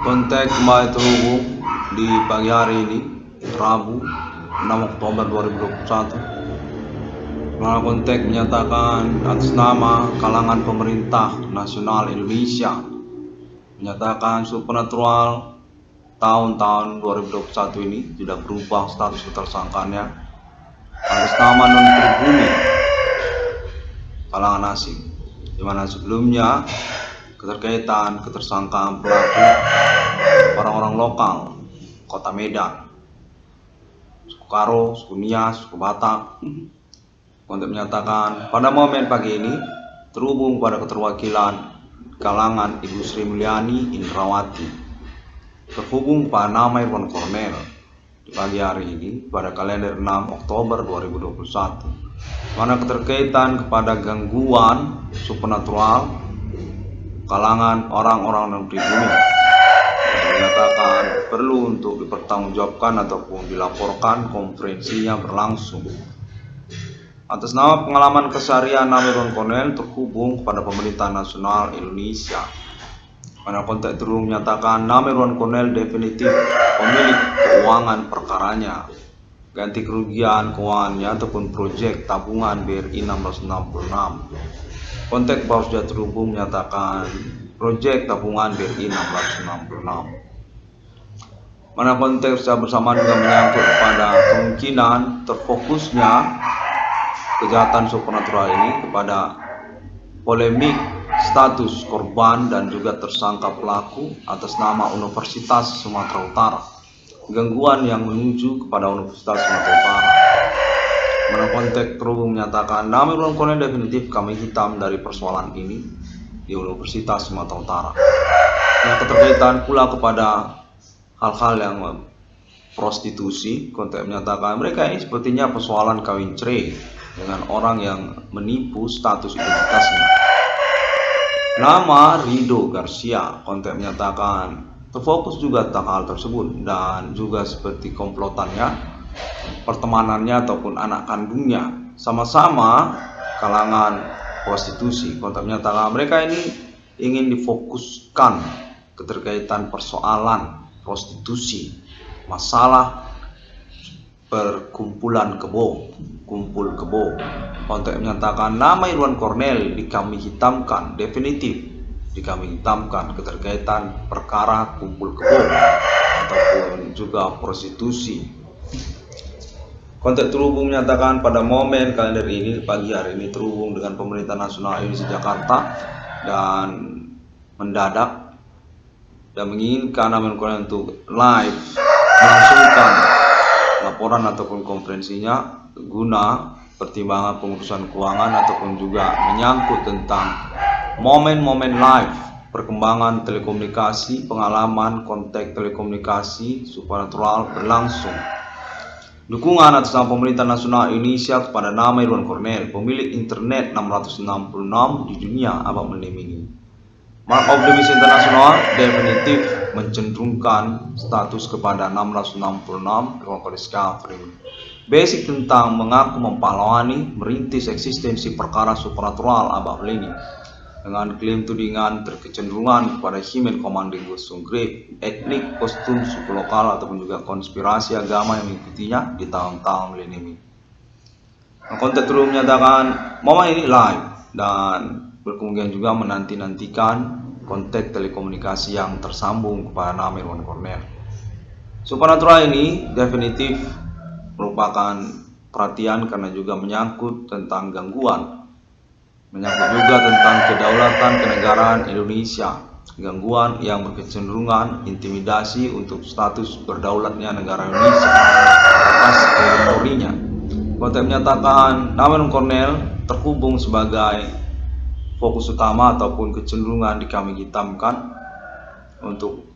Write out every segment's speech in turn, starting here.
Kontak kembali terhubung di pagi hari ini, Rabu 6 Oktober 2021. Mana kontak menyatakan atas nama kalangan pemerintah nasional Indonesia menyatakan supernatural tahun 2021 ini tidak berubah status ketersangkaannya atas nama non pribumi kalangan asing, di mana sebelumnya ketersangkaan pelaku orang-orang lokal Kota Medan, suku Karo, suku Nias, suku Batak. Untuk menyatakan pada momen pagi ini terhubung pada keterwakilan kalangan Ibu Sri Mulyani Indrawati, terhubung pada nama Irwan Kornel di pagi hari ini pada kalender 6 Oktober 2021, mana keterkaitan kepada gangguan supernatural kalangan orang-orang non pribumi menyatakan perlu untuk dipertanggungjawabkan ataupun dilaporkan. Konferensinya berlangsung atas nama pengalaman keseharian Irwan Kornel terhubung kepada pemerintah nasional Indonesia, mana kontak terus menyatakan Irwan Kornel definitif pemilik keuangan perkaranya, ganti kerugian keuangannya ataupun proyek tabungan BRI 666. Kontak baru sudah terhubung menyatakan proyek tabungan BRI 666. Mana kontak secara bersama juga menyangkut pada kemungkinan terfokusnya kejahatan supernatural ini kepada polemik status korban dan juga tersangka pelaku atas nama Universitas Sumatera Utara, gangguan yang menuju kepada Universitas Sumatera Utara. Mana kontak terhubung menyatakan Irwan Kornel definitif kami hitam dari persoalan ini di Universitas Sumatera Utara. Yang keterkaitan pula kepada hal-hal yang prostitusi, kontak menyatakan mereka ini sepertinya persoalan kawin cerai dengan orang yang menipu status identitasnya. Nama Rido Garcia, kontak menyatakan terfokus juga tentang hal tersebut dan juga seperti komplotannya, pertemanannya ataupun anak kandungnya sama-sama kalangan prostitusi. Kontak menyatakan mereka ini ingin difokuskan keterkaitan persoalan prostitusi, masalah perkumpulan kebo, kumpul kebo. Kontak menyatakan nama Irwan Kornel kami hitamkan, definitif kami hitamkan keterkaitan perkara kumpul kebo ataupun juga prostitusi. Kontak terhubung menyatakan pada momen kalender ini pagi hari ini terhubung dengan pemerintah nasional Indonesia Jakarta dan mendadak dan menginginkan Irwan Kornel untuk live melangsungkan laporan ataupun konferensinya guna pertimbangan pengurusan keuangan ataupun juga menyangkut tentang momen-momen live perkembangan telekomunikasi, pengalaman kontak telekomunikasi supernatural berlangsung. Dukungan atas nama pemerintah nasional Indonesia kepada nama Irwan Kornel, pemilik internet 666 di dunia abad ini. Mark of the Beast International definitif mencenderungkan status kepada 666 Irwan Discovery. Basic tentang mengaku mempahlawani merintis eksistensi perkara supernatural abad ini dengan klaim tudingan terkecenderungan kepada human commanding Gosong Grave, etnik, kostum, suku lokal ataupun juga konspirasi agama yang mengikutinya di tahun-tahun milenium. Kontak terus menyatakan momen ini live dan berkemungkinan juga menanti-nantikan kontak telekomunikasi yang tersambung kepada nama Irwan Kornel. Supernatural ini definitif merupakan perhatian karena juga menyangkut tentang gangguan, menyangkut juga tentang kedaulatan kenegaraan Indonesia, gangguan yang berkecenderungan intimidasi untuk status berdaulatnya negara Indonesia atas teritorinya. Kontak menyatakan Irwan Kornel terhubung sebagai fokus utama ataupun kecenderungan kami hitamkan untuk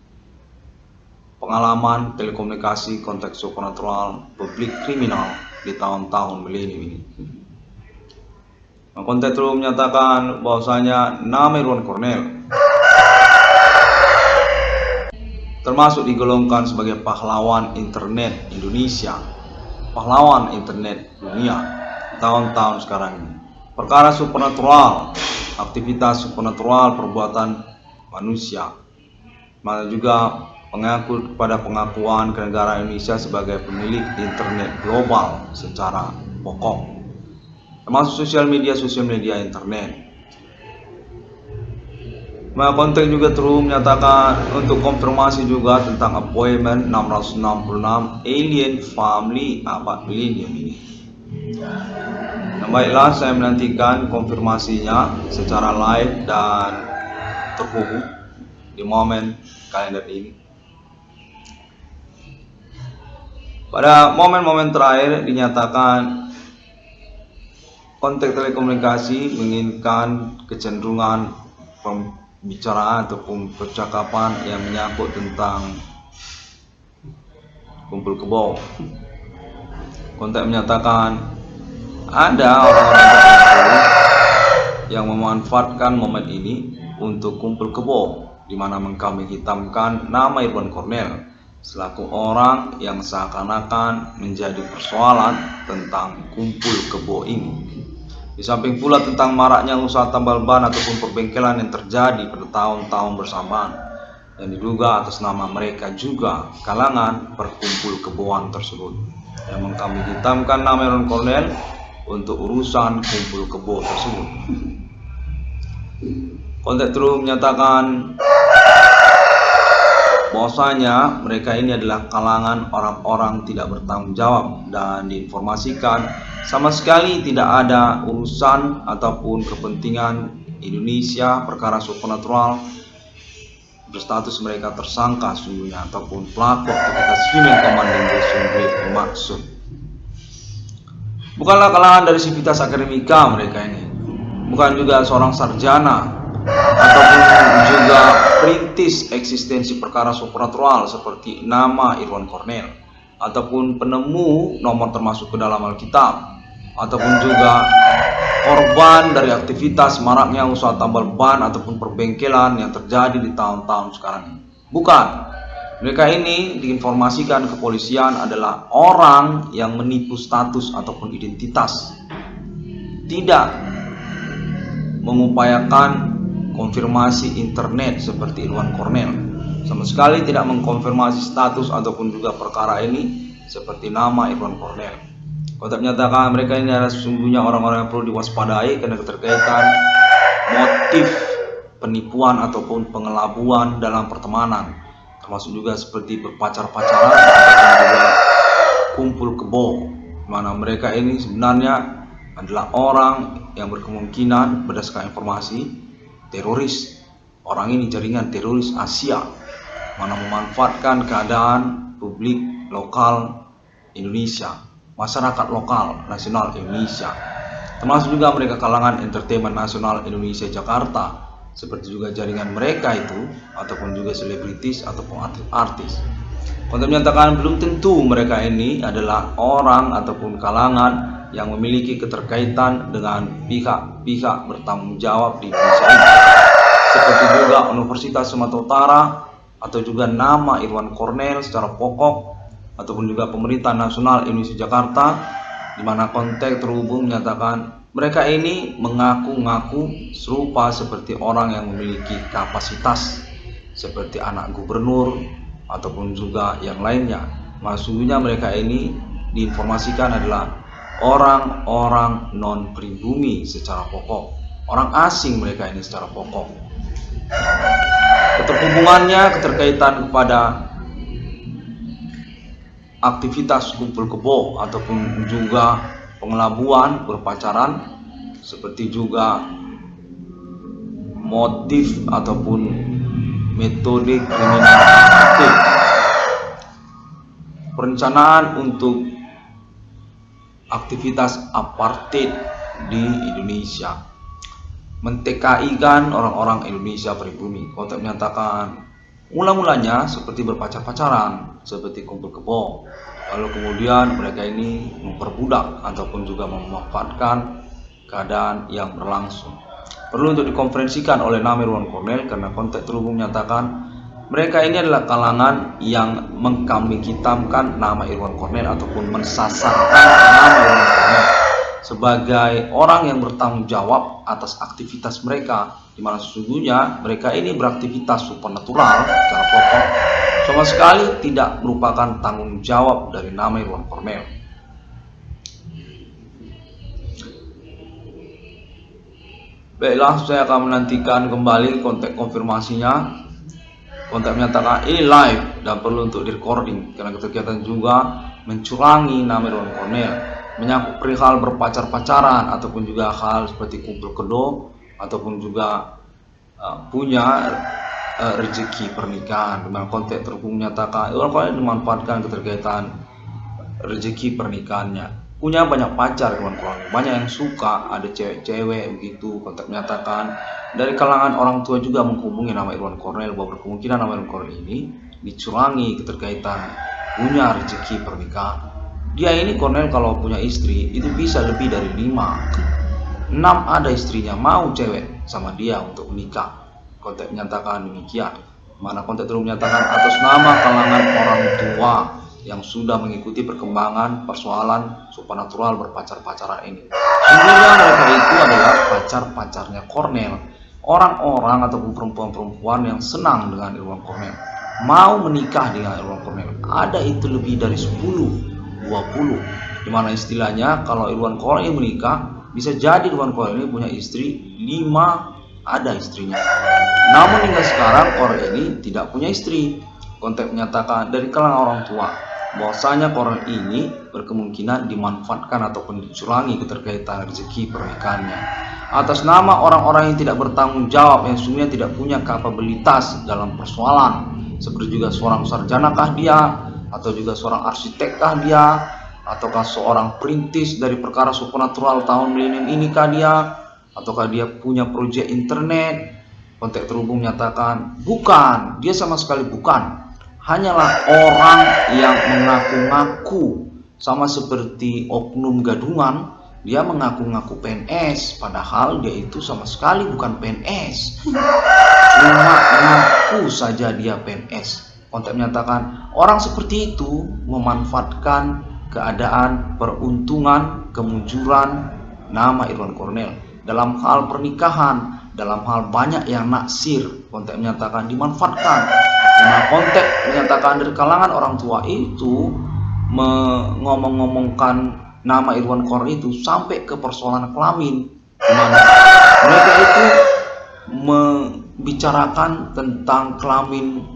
pengalaman telekomunikasi konteks supernatural publik kriminal di tahun-tahun milenium ini. Kontak terus menyatakan bahwasanya nama Irwan Kornel termasuk digolongkan sebagai pahlawan internet Indonesia, pahlawan internet dunia tahun-tahun sekarang ini. Perkara supernatural, aktivitas supernatural perbuatan manusia mana juga mengaku kepada pengakuan kenegaraan Indonesia sebagai pemilik internet global secara pokok, termasuk sosial media internet. Kontak juga terus menyatakan untuk konfirmasi juga tentang appointment 666 alien family abad milenium ini. Nah, baiklah, saya menantikan konfirmasinya secara live dan terhubung di momen kalender ini. Pada momen-momen terakhir dinyatakan kontak telekomunikasi menginginkan kecenderungan pembicaraan ataupun percakapan yang menyangkut tentang kumpul kebo. Kontak menyatakan ada orang-orang tertentu yang memanfaatkan momen ini untuk kumpul kebo, di mana kami hitamkan nama Irwan Cornell selaku orang yang seakan-akan menjadi persoalan tentang kumpul kebo ini. Di samping pula tentang maraknya usaha tambal ban ataupun perbengkelan yang terjadi pada tahun-tahun bersamaan, yang diduga atas nama mereka juga kalangan perkumpul keboan tersebut, yang kami hitamkan nama Irwan Cornell untuk urusan kumpul kebo tersebut. Kontak terus menyatakan bahwasanya mereka ini adalah kalangan orang-orang tidak bertanggung jawab dan diinformasikan sama sekali tidak ada urusan ataupun kepentingan Indonesia perkara supernatural berstatus mereka tersangka sungguhnya ataupun pelaku aktivitas human commanding sendiri bermaksud. Bukanlah kalangan dari sivitas akademika mereka ini, bukan juga seorang sarjana ataupun juga perintis eksistensi perkara supernatural seperti nama Irwan Cornell, ataupun penemu nomor termasuk ke dalam Alkitab, ataupun juga korban dari aktivitas maraknya usaha tambal ban ataupun perbengkelan yang terjadi di tahun-tahun sekarang ini. Bukan. Mereka ini diinformasikan kepolisian adalah orang yang menipu status ataupun identitas, tidak mengupayakan konfirmasi internet seperti Irwan Cornell, sama sekali tidak mengkonfirmasi status ataupun juga perkara ini seperti nama Irwan Cornell. Kontak menyatakan mereka ini adalah sesungguhnya orang-orang yang perlu diwaspadai karena keterkaitan motif penipuan ataupun pengelabuan dalam pertemanan, termasuk juga seperti berpacar-pacaran ataupun juga kumpul kebo, mana mereka ini sebenarnya adalah orang yang berkemungkinan berdasarkan informasi teroris. Orang ini jaringan teroris Asia, mana memanfaatkan keadaan publik lokal Indonesia, masyarakat lokal nasional Indonesia, termasuk juga mereka kalangan entertainment nasional Indonesia Jakarta, seperti juga jaringan mereka itu ataupun juga selebritis ataupun artis. Kontak menyatakan belum tentu mereka ini adalah orang ataupun kalangan yang memiliki keterkaitan dengan pihak-pihak bertanggung jawab di Indonesia ini, seperti juga Universitas Sumatera Utara atau juga nama Irwan Cornell secara pokok, ataupun juga pemerintah nasional Indonesia Jakarta, di mana kontak terhubung menyatakan mereka ini mengaku-ngaku serupa seperti orang yang memiliki kapasitas seperti anak gubernur ataupun juga yang lainnya. Maksudnya mereka ini diinformasikan adalah orang-orang non pribumi secara pokok, orang asing mereka ini secara pokok. Keterhubungannya keterkaitan kepada aktivitas kumpul kebo ataupun juga pengelabuan, berpacaran, seperti juga motif ataupun metode kriminal aktif, perencanaan untuk aktivitas apartheid di Indonesia, men-TKI-kan orang-orang Indonesia pribumi. Kontak menyatakan mula-mulanya seperti berpacar-pacaran, seperti kumpul kebo, lalu kemudian mereka ini memperbudak ataupun juga memanfaatkan keadaan yang berlangsung. Perlu untuk dikonferensikan oleh nama Irwan Cornell karena kontak terhubung menyatakan mereka ini adalah kalangan yang mengkambing hitamkan nama Irwan Cornell ataupun mensasarkan nama Irwan Cornell sebagai orang yang bertanggung jawab atas aktivitas mereka, di mana sesungguhnya mereka ini beraktivitas supernatural secara pokok sama sekali tidak merupakan tanggung jawab dari nama Irwan Kornel. Baiklah, saya akan menantikan kembali kontak konfirmasinya. Kontak menyatakan ini live dan perlu untuk di recording karena kegiatan juga mencurangi nama Irwan Kornel, menyangkut perihal berpacar-pacaran ataupun juga hal seperti kumpul kedo ataupun juga punya rezeki pernikahan. Dengan konteks terhubung menyatakan Irwan Kornel dimanfaatkan keterkaitan rezeki pernikahannya, punya banyak pacar Irwan Kornel, banyak yang suka, ada cewek-cewek begitu. Kontak menyatakan dari kalangan orang tua juga menghubungi nama Irwan Kornel bahwa berkemungkinan nama Irwan Kornel ini dicurangi keterkaitan punya rezeki pernikahan. Dia ini Kornel kalau punya istri itu bisa lebih dari 5, 6 ada istrinya, mau cewek sama dia untuk menikah. Kontak menyatakan demikian. Mana kontak terus menyatakan atas nama kalangan orang tua yang sudah mengikuti perkembangan persoalan supernatural berpacar-pacaran ini. Intinya mereka itu adalah pacar-pacarnya Kornel, orang-orang ataupun perempuan-perempuan yang senang dengan Irwan Kornel, mau menikah dengan Irwan Kornel. Ada itu lebih dari 10, 20, dimana istilahnya kalau Irwan Kornel menikah bisa jadi Irwan Kornel ini punya istri 5, ada istrinya. Namun hingga sekarang Kornel ini tidak punya istri. Kontak menyatakan dari kalangan orang tua bahwasanya Kornel ini berkemungkinan dimanfaatkan ataupun dicurangi keterkaitan rezeki pernikahannya atas nama orang-orang yang tidak bertanggung jawab, yang sesungguhnya tidak punya kapabilitas dalam persoalan, seperti juga seorang sarjanakah dia, atau juga seorang arsitekkah dia, ataukah seorang perintis dari perkara supernatural tahun milenium ini kah dia, ataukah dia punya proyek internet. Kontak terhubung menyatakan bukan, dia sama sekali bukan, hanyalah orang yang mengaku-ngaku, sama seperti oknum gadungan. Dia mengaku-ngaku PNS, padahal dia itu sama sekali bukan PNS, cuma ngaku saja dia PNS. Kontak menyatakan orang seperti itu memanfaatkan keadaan peruntungan kemunculan nama Irwan Kornel dalam hal pernikahan, dalam hal banyak yang naksir. Kontak menyatakan dimanfaatkan. Nah, kontak menyatakan dari kalangan orang tua itu mengomong-ngomongkan nama Irwan Kornel itu sampai ke persoalan kelamin, di mana mereka itu membicarakan tentang kelamin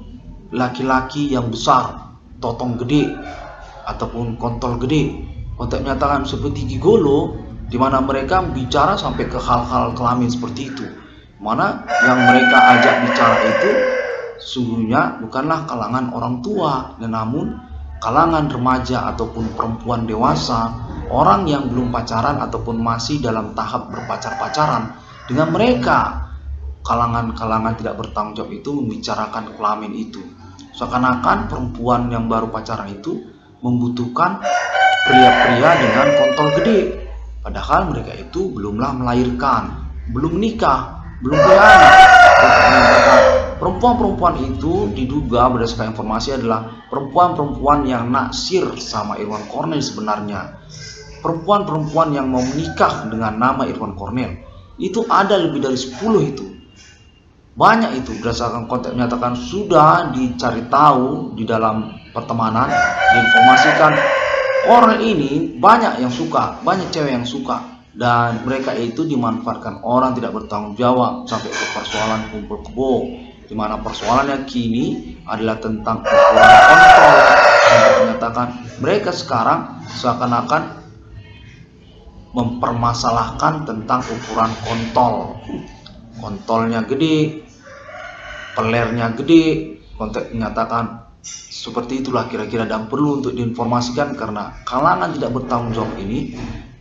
laki-laki yang besar, totong gede ataupun kontol gede. Kontak menyatakan seperti gigolo, di mana mereka bicara sampai ke hal-hal kelamin seperti itu. Mana yang mereka ajak bicara itu sesungguhnya bukanlah kalangan orang tua, namun kalangan remaja ataupun perempuan dewasa, orang yang belum pacaran ataupun masih dalam tahap berpacar-pacaran dengan mereka. Kalangan-kalangan tidak bertanggung jawab itu membicarakan kelamin itu, seakan-akan perempuan yang baru pacaran itu membutuhkan pria-pria dengan kontol gede, padahal mereka itu belumlah melahirkan, belum nikah, belum punya anak. Perempuan-perempuan itu diduga berdasarkan informasi adalah perempuan-perempuan yang naksir sama Irwan Kornel sebenarnya. Perempuan-perempuan yang mau menikah dengan nama Irwan Kornel itu ada lebih dari 10 itu. Banyak itu berdasarkan kontak menyatakan sudah dicari tahu di dalam pertemanan, diinformasikan orang ini banyak yang suka, banyak cewek yang suka, dan mereka itu dimanfaatkan orang tidak bertanggung jawab sampai ke persoalan kumpul kebo, di mana persoalannya kini adalah tentang ukuran kontrol. Kontak menyatakan mereka sekarang seakan-akan mempermasalahkan tentang ukuran kontol. Kontolnya gede, pelernya gede. Kontak menyatakan seperti itulah kira-kira, dan perlu untuk diinformasikan karena kalangan tidak bertanggung jawab ini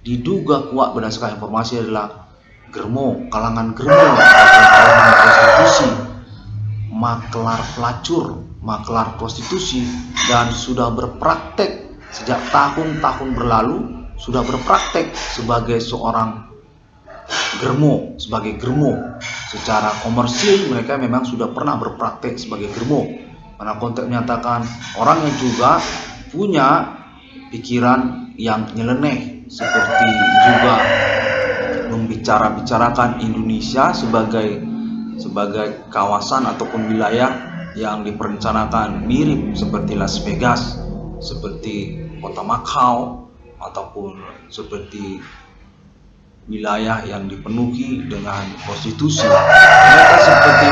diduga kuat berdasarkan informasi adalah germo, kalangan germo, kalangan prostitusi, maklar pelacur, maklar prostitusi, dan sudah berpraktek sejak tahun-tahun berlalu, sudah berpraktek sebagai seorang germo, sebagai germo. Secara komersil mereka memang sudah pernah berpraktek sebagai germo. Karena kontak menyatakan orang yang juga punya pikiran yang nyeleneh, seperti juga membicarakan Indonesia sebagai kawasan ataupun wilayah yang diperencanakan mirip seperti Las Vegas, seperti kota Macau, ataupun seperti wilayah yang dipenuhi dengan prostitusi. Mereka seperti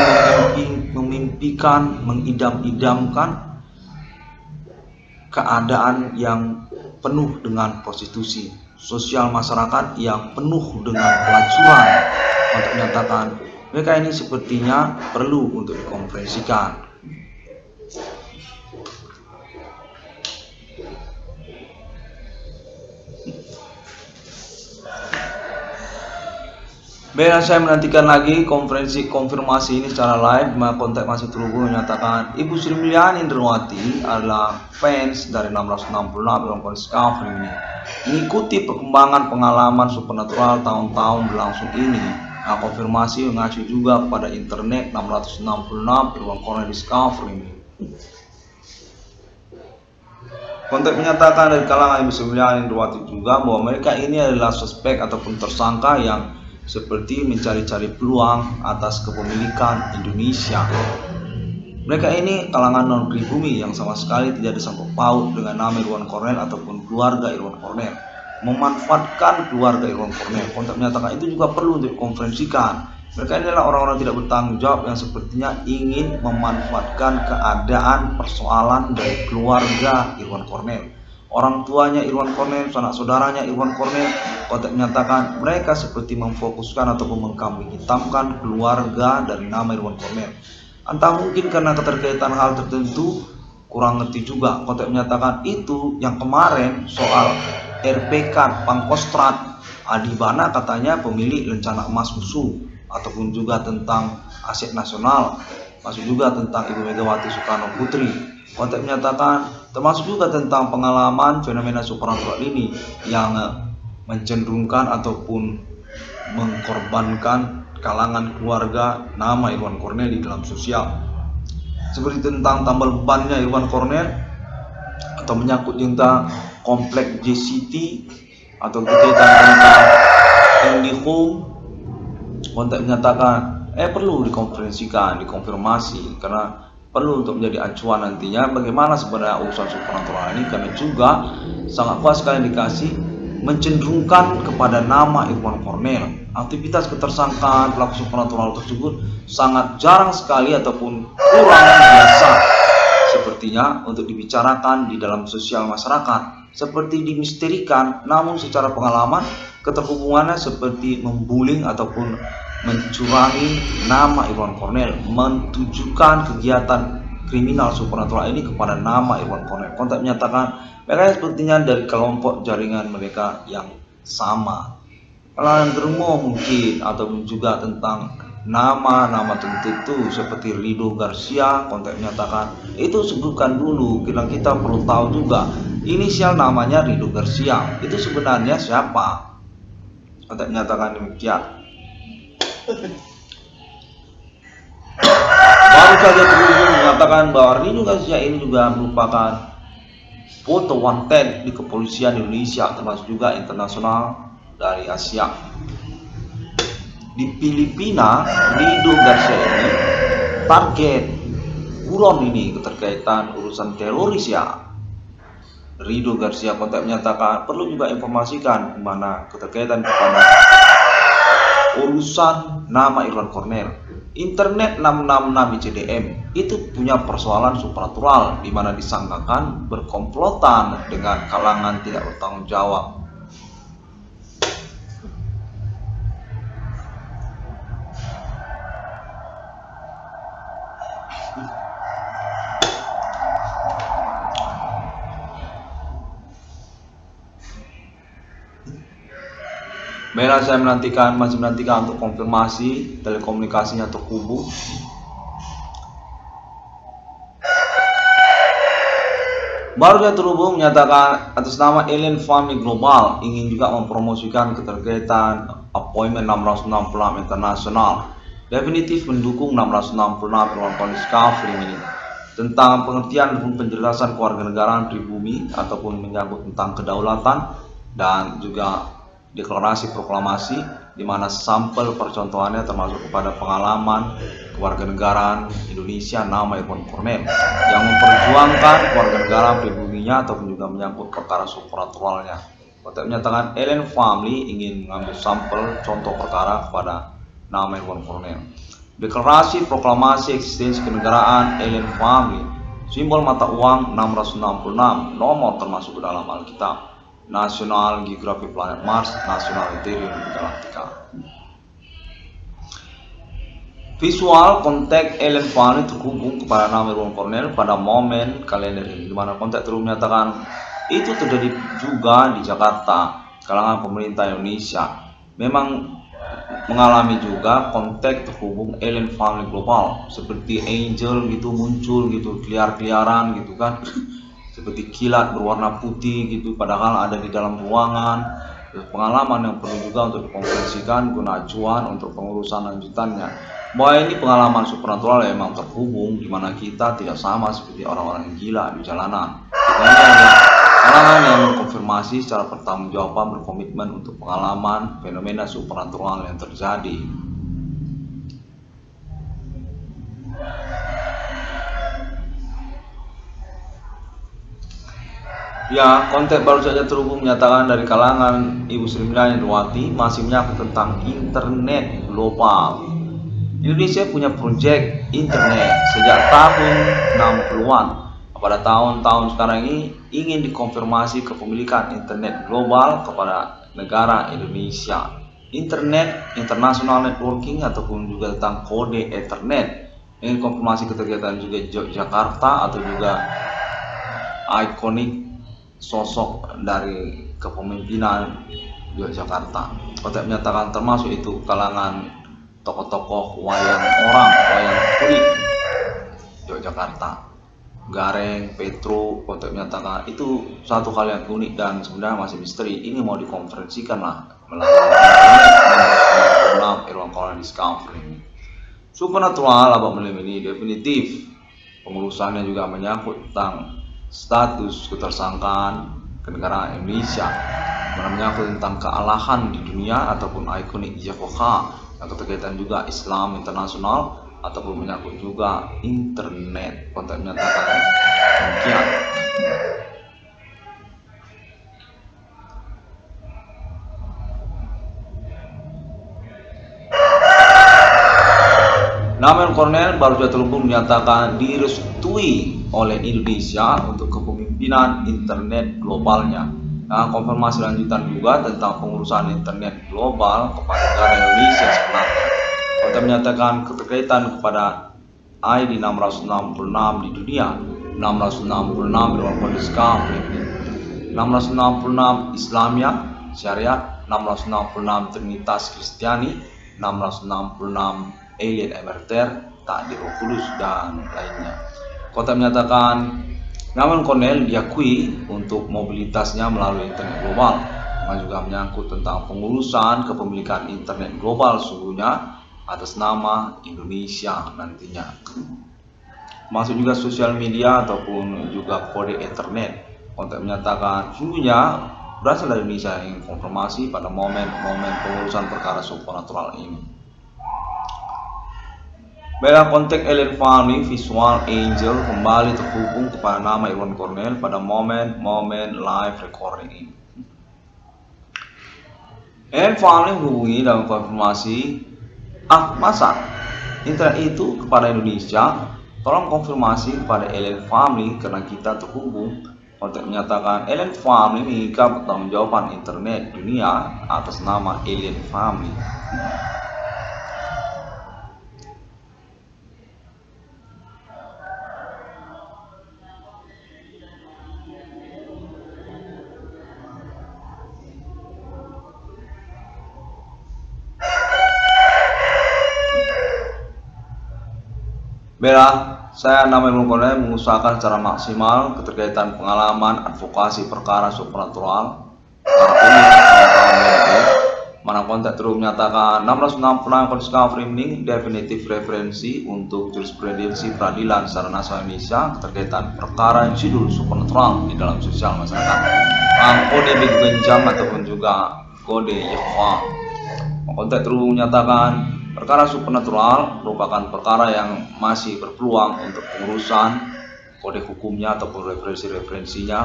memimpikan, mengidam-idamkan keadaan yang penuh dengan prostitusi, sosial masyarakat yang penuh dengan pelacuran, untuk menyatakan mereka ini sepertinya perlu untuk dikonferensikan. Baiklah, saya menantikan lagi konfirmasi ini secara live. Kontak masih terhubung menyatakan Ibu Sri Mulyani Indrawati adalah fans dari 666 dalam Discovery ini, mengikuti perkembangan pengalaman supernatural tahun-tahun berlangsung ini. Nah, konfirmasi mengacu juga pada internet 666 Irwan Cornel Discovery ini. Kontak menyatakan dari kalangan Ibu Sri Mulyani Indrawati juga bahwa mereka ini adalah suspek ataupun tersangka yang seperti mencari-cari peluang atas kepemilikan Indonesia. Mereka ini kalangan non-pribumi yang sama sekali tidak disangkut paut dengan nama Irwan Cornel ataupun keluarga Irwan Cornel, memanfaatkan keluarga Irwan Cornel. Kontak menyatakan itu juga perlu untuk dikonferensikan. Mereka ini adalah orang-orang tidak bertanggung jawab yang sepertinya ingin memanfaatkan keadaan persoalan dari keluarga Irwan Cornel, orang tuanya Irwan Cornel, sanak saudaranya Irwan Cornel. Kontak menyatakan mereka seperti memfokuskan ataupun mengkambing hitamkan keluarga dari nama Irwan Cornel. Entah mungkin karena keterkaitan hal tertentu, kurang ngerti juga. Kontak menyatakan itu yang kemarin soal RPK Pangkostrat Adibana katanya pemilik rencana emas musuh, ataupun juga tentang aset nasional, masuk juga tentang Ibu Megawati Soekarno Putri. Kontak menyatakan termasuk juga tentang pengalaman fenomena supernatural ini yang mencenderungkan ataupun mengkorbankan kalangan keluarga nama Irwan Cornel di dalam sosial, seperti tentang tambal bannya Irwan Cornel, atau menyangkut tentang komplek JCT, atau berkaitan tentang IndiHome. Kontak menyatakan perlu dikonfirmasi karena perlu untuk menjadi acuan nantinya bagaimana sebenarnya urusan supernatural ini, karena juga sangat kuat sekali indikasi mencenderungkan kepada nama Irwan Cornel. Aktivitas ketersangkaan pelaku supernatural tersebut sangat jarang sekali ataupun kurang biasa sepertinya untuk dibicarakan di dalam sosial masyarakat, seperti dimisterikan. Namun secara pengalaman keterhubungannya seperti membuling ataupun mencurangi nama Irwan Cornel, mentujukan kegiatan kriminal supernatural ini kepada nama Irwan Cornel. Kontak menyatakan mereka sepertinya dari kelompok jaringan mereka yang sama, kalangan germo mungkin, ataupun juga tentang nama-nama tertentu seperti Rido Garcia. Kontak menyatakan itu sebutkan dulu, kita perlu tahu juga inisial namanya Rido Garcia itu sebenarnya siapa. Kontak menyatakan demikian. Baru saja terhubung mengatakan bahwa Rido Garcia ini juga merupakan foto wanted di kepolisian Indonesia, termasuk juga internasional dari Asia. Di Filipina, Rido Garcia ini target buron ini keterkaitan urusan teroris ya. Rido Garcia. Kontak menyatakan perlu juga informasikan di mana keterkaitan kepada urusan nama Irwan Cornel. Internet 666 ICDM itu punya persoalan supernatural di mana disangkakan berkomplotan dengan kalangan tidak bertanggung jawab. Baiklah, saya masih menantikan untuk konfirmasi telekomunikasinya terhubung. Baru saja terhubung menyatakan atas nama Alien Family Global ingin juga mempromosikan keterkaitan appointment 666 internasional, definitif mendukung 666 Irwan Discovery ini tentang pengertian dan penjelasan kewarganegaraan pribumi ataupun menyangkut tentang kedaulatan, dan juga deklarasi proklamasi, di mana sampel percontohannya termasuk kepada pengalaman kewarganegaraan Indonesia nama Irwan Kornel yang memperjuangkan kewarganegaraan pribadinya ataupun juga menyangkut perkara supranatural-nya. Konteks menyatakan Alien Family ingin mengambil sampel contoh perkara kepada nama Irwan Kornel. Deklarasi proklamasi eksistensi kenegaraan Alien Family, simbol mata uang 666, nomor termasuk ke dalam Alkitab, National Geographic Planet Mars, National Ethereum Galactica. Visual konteks Alien Family terhubung kepada nama Irwan Kornel pada momen kalender ini, di mana konteks terus menyatakan itu terjadi juga di Jakarta. Kalangan pemerintah Indonesia memang mengalami juga konteks terhubung Alien Family global, seperti angel gitu muncul gitu, keliar-keliaran gitu kan, seperti kilat berwarna putih gitu, padahal ada di dalam ruangan. Pengalaman yang perlu juga untuk dikonferensikan guna acuan untuk pengurusan lanjutannya. Bahwa ini pengalaman supernatural yang memang terhubung, di mana kita tidak sama seperti orang-orang gila di jalanan. Kita ini adalah kalangan yang mengkonfirmasi secara pertanggungjawaban, berkomitmen untuk pengalaman fenomena supernatural yang terjadi. Ya, konteks baru saja terhubung menyatakan dari kalangan Ibu Sri Mulyani masih menyangkut tentang internet global. Indonesia punya proyek internet sejak tahun 60-an. Pada tahun-tahun sekarang ini ingin dikonfirmasi kepemilikan internet global kepada negara Indonesia. Internet International Networking ataupun juga tentang kode Ethernet. Ingin konfirmasi keterkaitan juga Yogyakarta atau juga ikonik sosok dari kepemimpinan Yogyakarta. Konteks menyatakan termasuk itu kalangan tokoh-tokoh wayang kulit Yogyakarta, Gareng, Petro. Konteks menyatakan itu satu hal yang unik dan sebenarnya masih misteri. Ini mau dikonferensikan lah melalui Irwan Kornel Discovery. Supernatural abad milenium ini definitif. Pengurusannya juga menyangkut tentang status ketersangkaan kenegaraan Indonesia, menyangkut tentang kealahan di dunia ataupun ikonik Jehovah, yang keterkaitan juga Islam internasional ataupun menyangkut juga internet. Konteks menyatakan demikian. Nama Kornel baru saja terhubung menyatakan direstui oleh Indonesia untuk kepemimpinan internet globalnya. Nah, konfirmasi lanjutan juga tentang pengurusan internet global kepada negara Indonesia sebenarnya. Konteks menyatakan keterkaitan kepada ID 666 di dunia, 666 Irwan Kornel Discovery, 666 Islamia Syariat, 666 Trinitas Kristiani, 666 Alien Emerter, Takdir Roh Kudus dan lainnya. Konteks menyatakan nama Kornel diakui untuk mobilitasnya melalui internet global, yang juga menyangkut tentang pengurusan kepemilikan internet global sungguhnya atas nama Indonesia nantinya. Masuk juga sosial media ataupun juga kode Ethernet. Konteks menyatakan sungguhnya berasal dari Indonesia yang konfirmasi pada momen-momen pengurusan perkara supernatural ini. Beda konteks Alien Family visual angel kembali terhubung kepada nama Irwan Kornel pada momen-momen live recording ini. Alien Family menghubungi dalam konfirmasi, masa internet itu kepada Indonesia? Tolong konfirmasi kepada Alien Family karena kita terhubung. Konteks menyatakan Alien Family mengikat pertanggungjawaban internet dunia atas nama Alien Family. Saya nama Irwan Kornel mengusahakan secara maksimal keterkaitan pengalaman advokasi perkara supernatural Mana konteks terus menyatakan 666 Discovery ini definitif referensi untuk jurisprudensi peradilan secara nasional Indonesia keterkaitan perkara yang judul supernatural di dalam sosial masyarakat, kode Big Benjam ataupun juga kode Yehova. Konteks terus menyatakan perkara supernatural merupakan perkara yang masih berpeluang untuk pengurusan kode hukumnya ataupun referensi-referensinya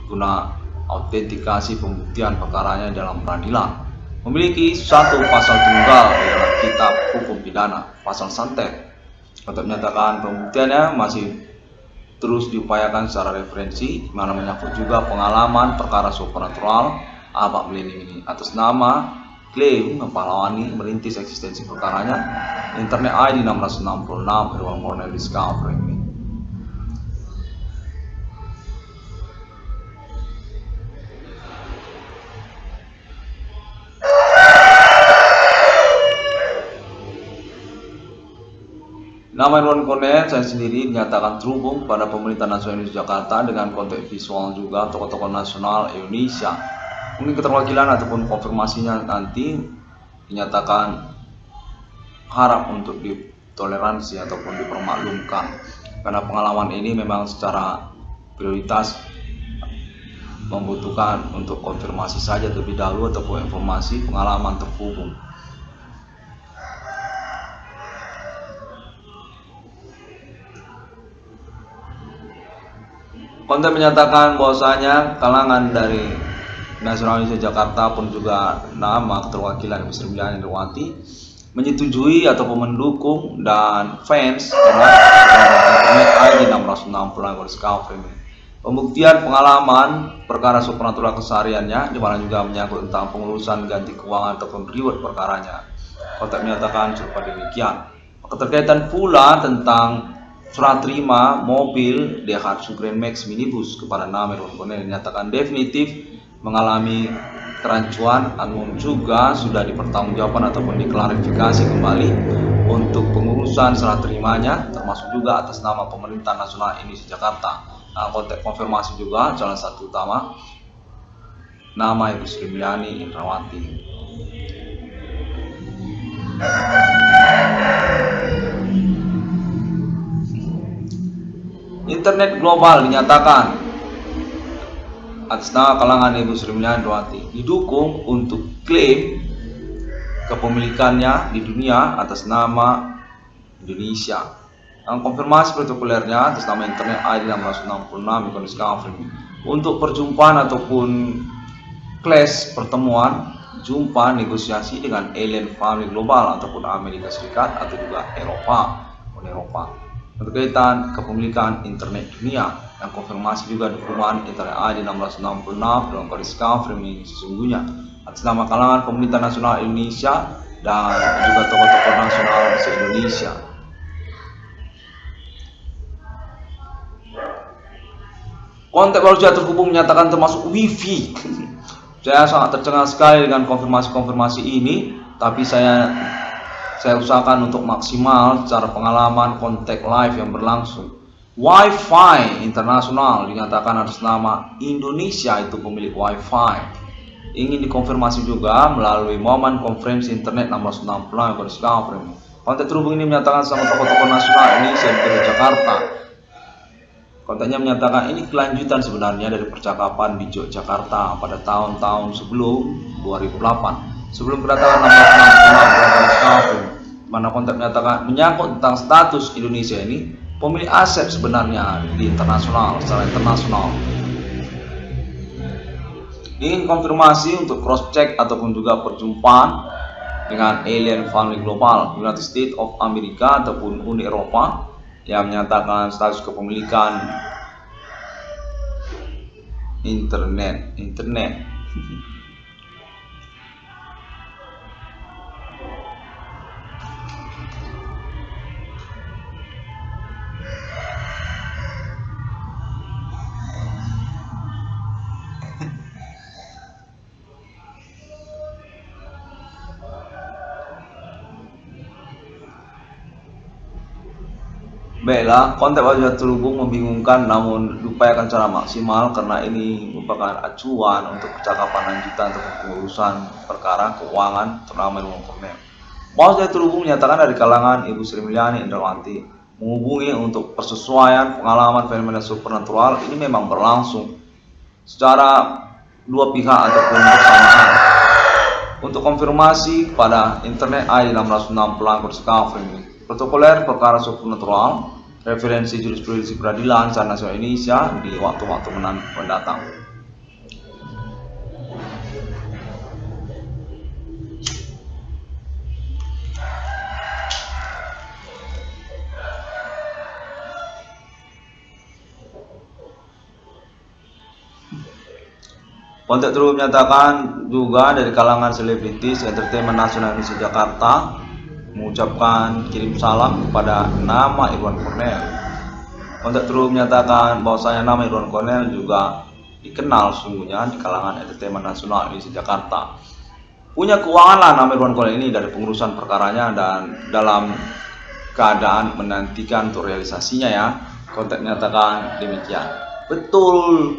guna autentikasi pembuktian perkaranya dalam peradilan. Memiliki satu pasal tunggal di dalam kitab hukum pidana, pasal santet. Untuk menyatakan pembuktiannya masih terus diupayakan secara referensi, mana menyangkut juga pengalaman perkara supernatural Abah Belining ini atas nama klaim pahlawan merintis eksistensi perkaranya. Internet ID 666 Irwan Cornel Discovery ini. Nama Irwan Cornel saya sendiri dinyatakan terhubung pada pemerintah nasional Indonesia Jakarta dengan konteks visual juga tokoh-tokoh nasional Indonesia. Mungkin keterwakilan ataupun konfirmasinya nanti dinyatakan harap untuk ditoleransi ataupun dipermaklumkan, karena pengalaman ini memang secara prioritas membutuhkan untuk konfirmasi saja terlebih dahulu ataupun informasi pengalaman terhubung. Konten menyatakan bahwasanya kalangan dari Nasional Indonesia Jakarta pun juga nama keterwakilan Ibu Sri Mulyani Indrawati menyetujui ataupun mendukung dan fans internet ID 666 Discovery ini. Pembuktian pengalaman perkara supernatural kesehariannya, di mana juga menyangkut tentang pengurusan ganti keuangan ataupun reward perkaranya. Konten menyatakan serupa demikian. Keterkaitan pula tentang surat terima mobil Daihatsu Grand Max minibus kepada nama Irwan Cornel dinyatakan definitif mengalami kerancuan, namun juga sudah dipertanggungjawabkan ataupun diklarifikasi kembali untuk pengurusan serah terimanya, termasuk juga atas nama pemerintah nasional Indonesia Jakarta. Nah, konteks konfirmasi juga salah satu utama nama Ibu Sri Mulyani Indrawati. Internet global dinyatakan atas nama kalangan Ibu Sri Mulyani Indrawati didukung untuk klaim kepemilikannya di dunia atas nama Indonesia. Dan konfirmasi protokolernya atas nama internet ID 666 Discovery untuk perjumpaan ataupun clash pertemuan jumpa negosiasi dengan alien family global ataupun Amerika Serikat atau juga Eropa. Berkaitan kepemilikan internet dunia dan konfirmasi juga dukungan internet ID 1666 dalam Discovery ini sesungguhnya atas nama kalangan pemerintah nasional Indonesia dan juga tokoh-tokoh nasional se-Indonesia. Kontak baru saja terhubung menyatakan termasuk wifi. Saya sangat tercengang sekali dengan konfirmasi ini, tapi saya usahakan untuk maksimal secara pengalaman kontak live yang berlangsung. Wi-Fi internasional dinyatakan atas nama Indonesia itu pemilik Wi-Fi. Ingin dikonfirmasi juga melalui momen konferensi internet 666 Discovery. Kontak terhubung ini menyatakan sama tokoh-tokoh nasional Indonesia di Jakarta. Kontaknya menyatakan ini kelanjutan sebenarnya dari percakapan di Yogyakarta pada tahun-tahun sebelum 2008. Sebelum kedatangan 666 Discovery, mana kontak menyatakan menyangkut tentang status Indonesia ini pemilik aset sebenarnya di internasional, secara internasional. Ingin konfirmasi untuk cross check ataupun juga perjumpaan dengan alien family global United States of America ataupun Uni Eropa yang menyatakan status kepemilikan internet. Baiklah, konten wajah terhubung membingungkan namun diupayakan secara maksimal karena ini merupakan acuan untuk percakapan lanjutan tentang pengurusan perkara keuangan terutama uang komersial. Wajah terhubung menyatakan dari kalangan Ibu Sri Mulyani Indrawanti menghubungi untuk persesuaian pengalaman fenomena supernatural ini memang berlangsung secara dua pihak ataupun bersamaan. Untuk konfirmasi kepada internet ID 660 discovery protokoler perkara supernatural, referensi jurisprudensi peradilan Sah Nasional Indonesia di waktu-waktu mendatang. Kontak terus menyatakan juga dari kalangan selebritis entertainment nasional Indonesia Jakarta mengucapkan kirim salam kepada nama Irwan Cornel. Kontak terus menyatakan bahwasanya nama Irwan Cornel juga dikenal sungguhnya di kalangan entertainment nasional Indonesia Jakarta. Punya keuangan lah nama Irwan Cornel ini dari pengurusan perkaranya dan dalam keadaan menantikan untuk realisasinya ya. Kontak menyatakan demikian. Betul.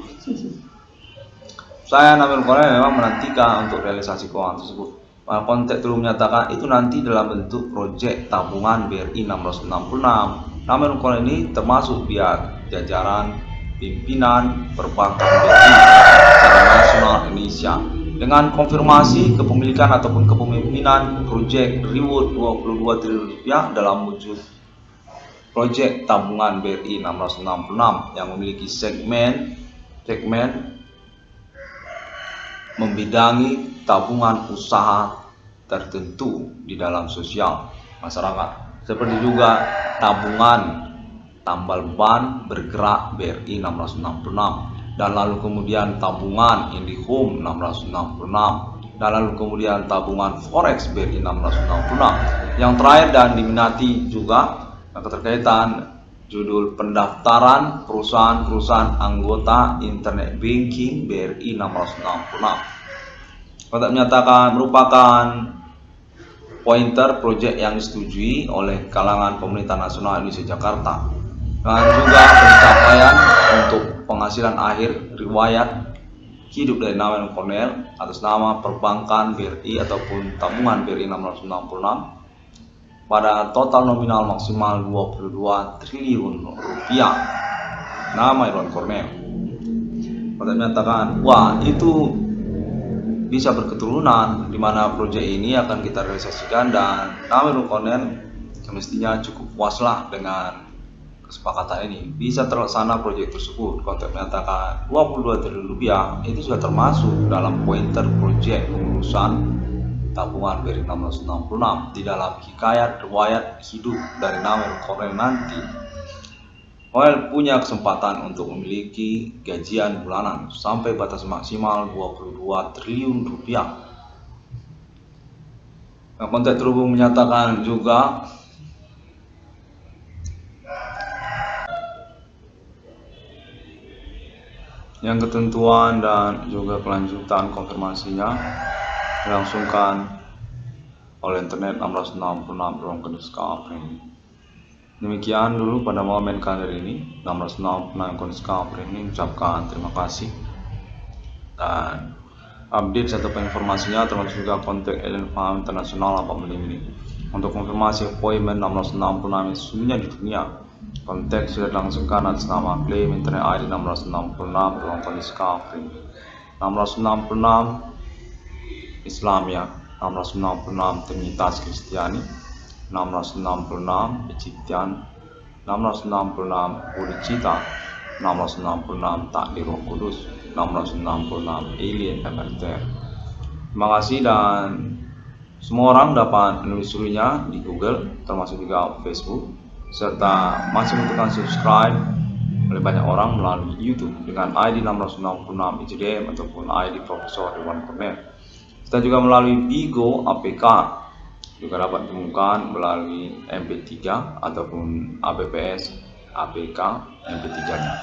Saya Nabil Cornel memang menantikan untuk realisasi keuangan tersebut. Kontak terus menyatakan itu nanti dalam bentuk proyek tabungan BRI 666. Nabil Cornel ini termasuk pihak jajaran pimpinan perbankan BRI secara nasional Indonesia. Dengan konfirmasi kepemilikan ataupun kepemimpinan proyek reward 22 triliun rupiah dalam wujud proyek tabungan BRI 666 yang memiliki segmen membidangi tabungan usaha tertentu di dalam sosial masyarakat, seperti juga tabungan tambal ban bergerak BRI 666, dan lalu kemudian tabungan IndiHome 666, dan lalu kemudian tabungan Forex BRI 666. Yang terakhir dan diminati juga keterkaitan judul pendaftaran perusahaan-perusahaan anggota internet banking BRI 666. Kontak menyatakan merupakan pointer proyek yang disetujui oleh kalangan pemerintah nasional Indonesia Jakarta, dan juga pencapaian untuk penghasilan akhir riwayat hidup dari Nabil Cornel atas nama perbankan BRI ataupun tabungan BRI 666 pada total nominal maksimal 22 triliun rupiah nama Irwan Cornel. Kontak menyatakan, wah itu bisa berketurunan di mana proyek ini akan kita realisasikan, dan nama Irwan Cornel semestinya cukup puaslah dengan kesepakatan ini bisa terlaksana proyek tersebut. Kontak menyatakan 22 triliun rupiah itu sudah termasuk dalam pointer proyek pengurusan tabungan BRI 666 di dalam hikayat riwayat hidup dari Nabil Cornel nanti. Cornel punya kesempatan untuk memiliki gajian bulanan sampai batas maksimal 22 triliun rupiah. Kontak terhubung menyatakan juga yang ketentuan dan juga kelanjutan konfirmasinya dilangsungkan oleh internet 666 ruang discovery. Demikian dulu pada momen kali ini 666 discovery ini mengucapkan terima kasih, dan update atau informasinya termasuk juga kontak Alien Farm Internasional apa ini. Untuk konfirmasi appointment 666 sesungguhnya di dunia, kontak sudah dilangsungkan atas nama klaim internet ID 666 ruang discovery 666 Islamia, 666 Trinitas Kristiani, 666 Egyptian, 666 Bodhicitta, 666 Takdir Roh Kudus, 666 Alien MRT. Terima kasih, dan semua orang dapat menelusurinya di Google termasuk juga Facebook, serta masih membutuhkan subscribe oleh banyak orang melalui YouTube dengan ID 666 IJDM ataupun ID Profesor Irwan Cornel. Kita juga melalui Bigo APK juga dapat ditemukan melalui MP3 ataupun APPS APK MP3-nya.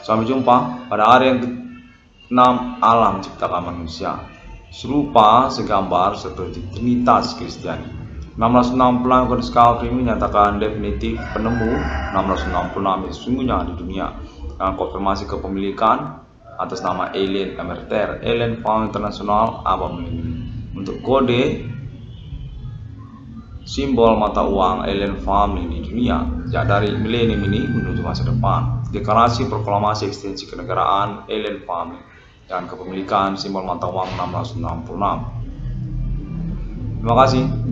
Sampai jumpa pada hari yang ke-6 alam ciptakan manusia, serupa segambar seperti Trinitas Kristiani. 1666 Ernest Cavalry menyatakan definitif penemu 666 itu sesungguhnya di dunia dengan konfirmasi kepemilikan atas nama Alien Emerter, Alien Farm International Abam untuk kode simbol mata uang Alien Farm di dunia sejak dari milenium ini menuju masa depan. Deklarasi proklamasi ekstensi kenegaraan Alien Farm dan kepemilikan simbol mata uang 666. Terima kasih.